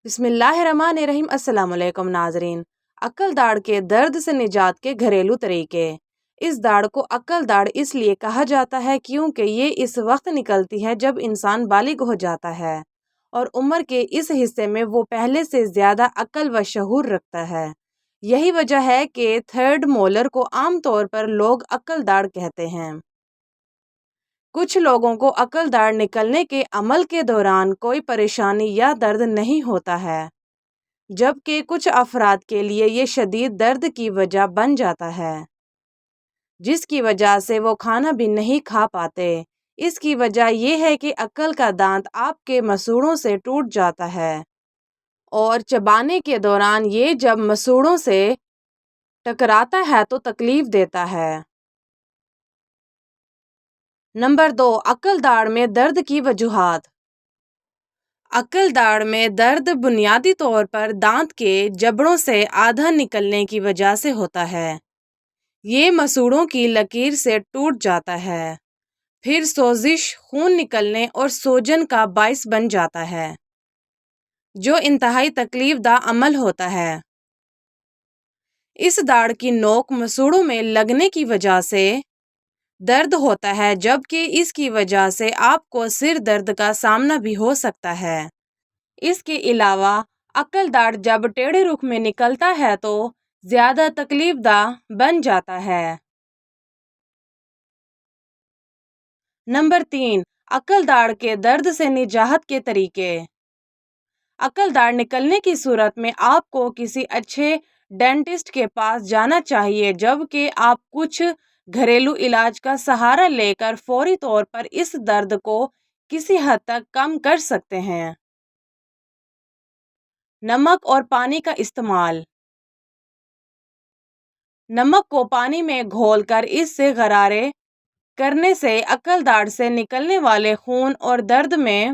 بسم اللہ الرحمن الرحیم۔ السلام علیکم ناظرین۔ عقل داڑھ کے درد سے نجات کے گھریلو طریقے۔ اس داڑھ کو عقل داڑھ اس لیے کہا جاتا ہے کیونکہ یہ اس وقت نکلتی ہے جب انسان بالغ ہو جاتا ہے اور عمر کے اس حصے میں وہ پہلے سے زیادہ عقل و شعور رکھتا ہے۔ یہی وجہ ہے کہ تھرڈ مولر کو عام طور پر لوگ عقل داڑھ کہتے ہیں۔ کچھ لوگوں کو عقل داڑھ نکلنے کے عمل کے دوران کوئی پریشانی یا درد نہیں ہوتا ہے، جبکہ کچھ افراد کے لیے یہ شدید درد کی وجہ بن جاتا ہے، جس کی وجہ سے وہ کھانا بھی نہیں کھا پاتے۔ اس کی وجہ یہ ہے کہ عقل کا دانت آپ کے مسوڑھوں سے ٹوٹ جاتا ہے اور چبانے کے دوران یہ جب مسوڑھوں سے ٹکراتا ہے تو تکلیف دیتا ہے۔ نمبر 2، عقل داڑھ میں درد کی وجوہات۔ عقل داڑھ میں درد بنیادی طور پر دانت کے جبڑوں سے آدھا نکلنے کی وجہ سے ہوتا ہے۔ یہ مسوڑھوں کی لکیر سے ٹوٹ جاتا ہے، پھر سوزش، خون نکلنے اور سوجن کا باعث بن جاتا ہے، جو انتہائی تکلیف دہ عمل ہوتا ہے۔ اس داڑھ کی نوک مسوڑھوں میں لگنے کی وجہ سے درد ہوتا ہے، جبکہ اس کی وجہ سے آپ کو سر درد کا سامنا بھی ہو سکتا ہے۔ اس کے علاوہ عقل داڑھ جب ٹیڑھے رخ میں نکلتا ہے تو زیادہ تکلیف دہ بن جاتا ہے۔ نمبر 3، عقل داڑھ کے درد سے نجات کے طریقے۔ عقل داڑھ نکلنے کی صورت میں آپ کو کسی اچھے ڈینٹسٹ کے پاس جانا چاہیے، جبکہ آپ کچھ گھریلو علاج کا سہارا لے کر فوری طور پر اس درد کو کسی حد تک کم کر سکتے ہیں۔ نمک اور پانی کا استعمال۔ نمک کو پانی میں گھول کر اس سے غرارے کرنے سے عقل داڑھ سے نکلنے والے خون اور درد میں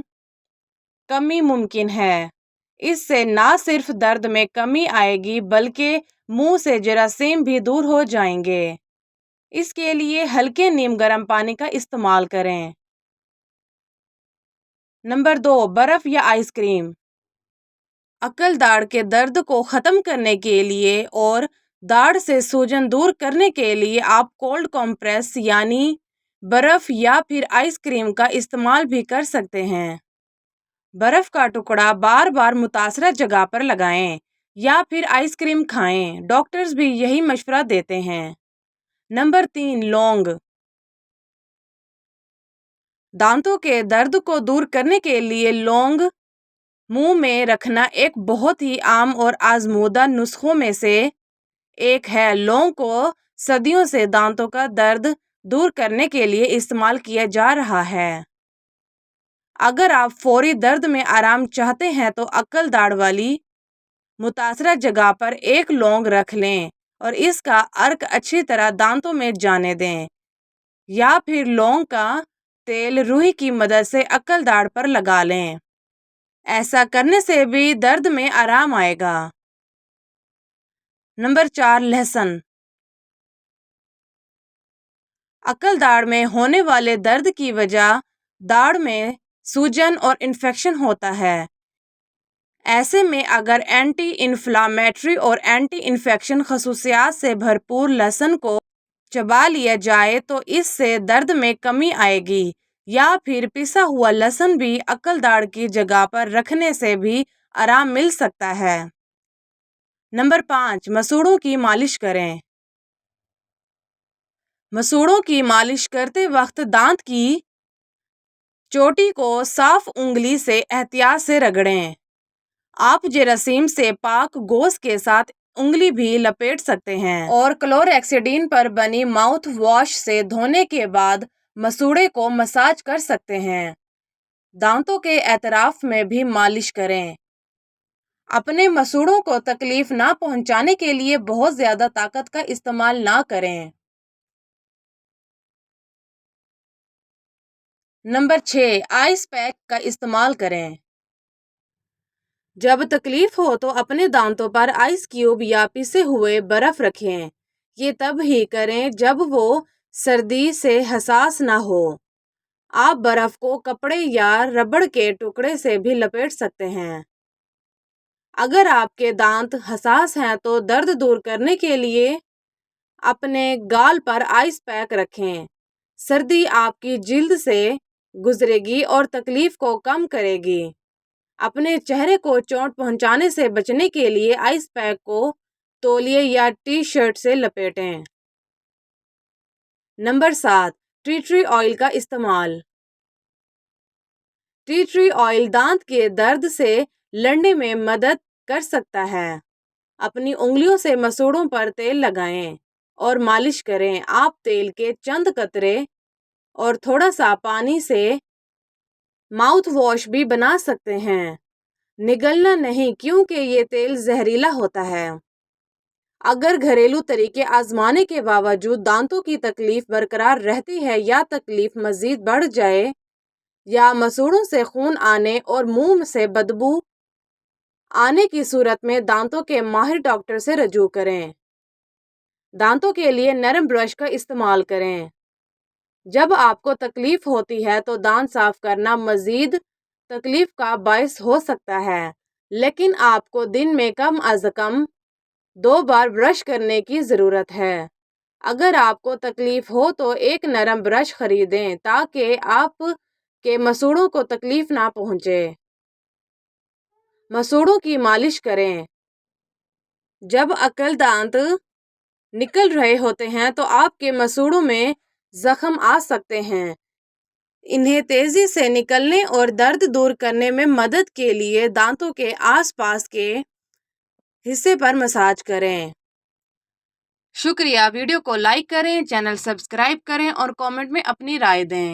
کمی ممکن ہے۔ اس سے نہ صرف درد میں کمی آئے گی بلکہ منہ سے جراثیم بھی دور ہو جائیں گے۔ اس کے لیے ہلکے نیم گرم پانی کا استعمال کریں۔ نمبر 2، برف یا آئس کریم۔ عقل داڑھ کے درد کو ختم کرنے کے لیے اور داڑھ سے سوجن دور کرنے کے لیے آپ کولڈ کمپریس یعنی برف یا پھر آئس کریم کا استعمال بھی کر سکتے ہیں۔ برف کا ٹکڑا بار بار متاثرہ جگہ پر لگائیں یا پھر آئس کریم کھائیں۔ ڈاکٹرز بھی یہی مشورہ دیتے ہیں۔ نمبر 3، لونگ۔ دانتوں کے درد کو دور کرنے کے لیے لونگ منہ میں رکھنا ایک بہت ہی عام اور آزمودہ نسخوں میں سے ایک ہے۔ لونگ کو صدیوں سے دانتوں کا درد دور کرنے کے لیے استعمال کیا جا رہا ہے۔ اگر آپ فوری درد میں آرام چاہتے ہیں تو عقل داڑھ والی متاثرہ جگہ پر ایک لونگ رکھ لیں اور اس کا عرق اچھی طرح دانتوں میں جانے دیں، یا پھر لونگ کا تیل روئی کی مدد سے عقل داڑھ پر لگا لیں۔ ایسا کرنے سے بھی درد میں آرام آئے گا۔ نمبر 4، لہسن۔ عقل داڑھ میں ہونے والے درد کی وجہ داڑھ میں سوجن اور انفیکشن ہوتا ہے۔ ایسے میں اگر اینٹی انفلامیٹری اور اینٹی انفیکشن خصوصیات سے بھرپور لہسن کو چبا لیا جائے تو اس سے درد میں کمی آئے گی، یا پھر پسا ہوا لہسن بھی عقل داڑھ کی جگہ پر رکھنے سے بھی آرام مل سکتا ہے۔ نمبر 5، مسوڑھوں کی مالش کریں۔ مسوڑھوں کی مالش کرتے وقت دانت کی چوٹی کو صاف انگلی سے احتیاط سے رگڑیں۔ آپ جراثیم سے پاک گوشت کے ساتھ انگلی بھی لپیٹ سکتے ہیں اور کلوریکسیڈین پر بنی ماؤتھ واش سے دھونے کے بعد مسوڑھے کو مساج کر سکتے ہیں۔ دانتوں کے اطراف میں بھی مالش کریں۔ اپنے مسوڑھوں کو تکلیف نہ پہنچانے کے لیے بہت زیادہ طاقت کا استعمال نہ کریں۔ نمبر 6، آئس پیک کا استعمال کریں۔ جب تکلیف ہو تو اپنے دانتوں پر آئس کیوب یا پسے ہوئے برف رکھیں۔ یہ تب ہی کریں جب وہ سردی سے حساس نہ ہو۔ آپ برف کو کپڑے یا ربڑ کے ٹکڑے سے بھی لپیٹ سکتے ہیں۔ اگر آپ کے دانت حساس ہیں تو درد دور کرنے کے لیے اپنے گال پر آئس پیک رکھیں۔ سردی آپ کی جلد سے گزرے گی اور تکلیف کو کم کرے گی۔ اپنے چہرے کو چوٹ پہنچانے سے بچنے کے لیے آئس پیک کو تولیے یا ٹی شرٹ سے لپیٹیں۔ نمبر 7، ٹی ٹری آئل کا استعمال۔ ٹی ٹری آئل دانت کے درد سے لڑنے میں مدد کر سکتا ہے۔ اپنی انگلیوں سے مسوڑوں پر تیل لگائیں اور مالش کریں۔ آپ تیل کے چند قطرے اور تھوڑا سا پانی سے ماؤتھ واش بھی بنا سکتے ہیں۔ نگلنا نہیں، کیونکہ یہ تیل زہریلا ہوتا ہے۔ اگر گھریلو طریقے آزمانے کے باوجود دانتوں کی تکلیف برقرار رہتی ہے یا تکلیف مزید بڑھ جائے یا مسوڑوں سے خون آنے اور منہ سے بدبو آنے کی صورت میں دانتوں کے ماہر ڈاکٹر سے رجوع کریں۔ دانتوں کے لیے نرم برش کا استعمال کریں۔ جب آپ کو تکلیف ہوتی ہے تو دانت صاف کرنا مزید تکلیف کا باعث ہو سکتا ہے، لیکن آپ کو دن میں کم از کم 2 بار برش کرنے کی ضرورت ہے۔ اگر آپ کو تکلیف ہو تو ایک نرم برش خریدیں تاکہ آپ کے مسوڑوں کو تکلیف نہ پہنچے۔ مسوڑوں کی مالش کریں۔ جب عقل دانت نکل رہے ہوتے ہیں تو آپ کے مسوڑوں میں زخم آ سکتے ہیں۔ انہیں تیزی سے نکلنے اور درد دور کرنے میں مدد کے لیے دانتوں کے آس پاس کے حصے پر مساج کریں۔ شکریہ۔ ویڈیو کو لائک کریں، چینل سبسکرائب کریں اور کامنٹ میں اپنی رائے دیں۔